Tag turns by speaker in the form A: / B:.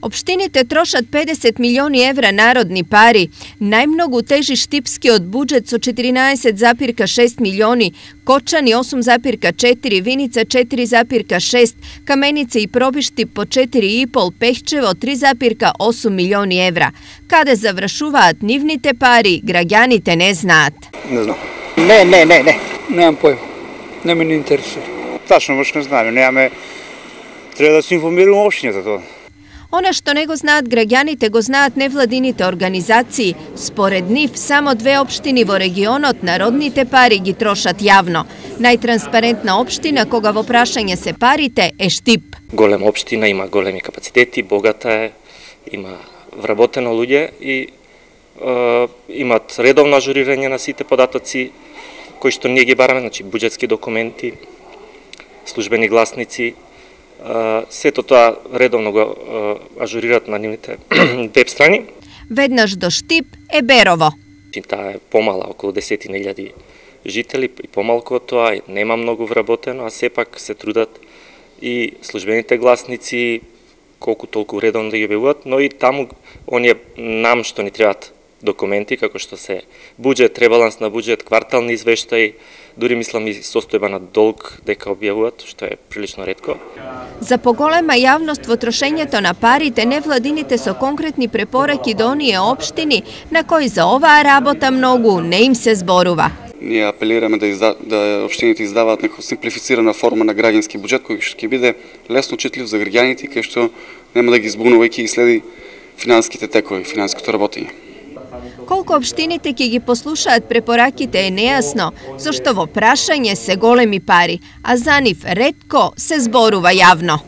A: Opštiните trošat 50 milioni evra narodni pari. Najmnogu teži Štipski od budžet so 14,6 milioni, Kočani 8,4, Vinica 4,6, Kamenice i Probišti po 4,5, Pehčevo 3,8 milioni evra. Kada završuvat nivnite pari, građanite ne znat.
B: Ne znam.
C: Ne. Nemam pojma. Ne me ne interesuje.
B: Tačno baš ne znam. Treba da se informiramo opštine za to.
A: Ona što nego znat građanite go znat nevladinite organizaciji. Spored njih samo dve opštini vo regionot narodnite pari gi trošat javno. Najtransparentna opština koga vo prašanje se parite je Štip.
D: Golema opština ima golemi kapaciteti, bogata je, ima вработено луѓе и имат редовно ажурирање на сите податоци кои што ние ги бараме, значи буџетски документи, службени гласници, сето тоа редовно го ажурираат на нивните веб страни.
A: Веднаш до Štip е Берово.
D: Таа е помала, околу 10.000 жители и помалку од тоа, нема многу вработено, а сепак се трудат и службените гласници колку толку редовно да ги објавуваат, но и таму оние нам што ни требаат документи, како што се буџет, ребаланс на буџет, квартални извештаи, дури мислам и состојба на долг дека објавуваат, што е прилично ретко.
A: За поголема јавност во трошењето на парите, невладините со конкретни препораки до оние општини на кои за оваа работа многу не им се зборува.
E: Ние апелираме да општините издаваат нека симплифицирана форма на граѓански буџет кој ќе биде лесно читлив за граѓаните, кај што нема да ги збунувајќи и следи финансиските текови, финансиското работење.
A: Колку општините ќе ги послушаат препораките е нејасно, зашто во прашање се големи пари, а за нив ретко се зборува јавно.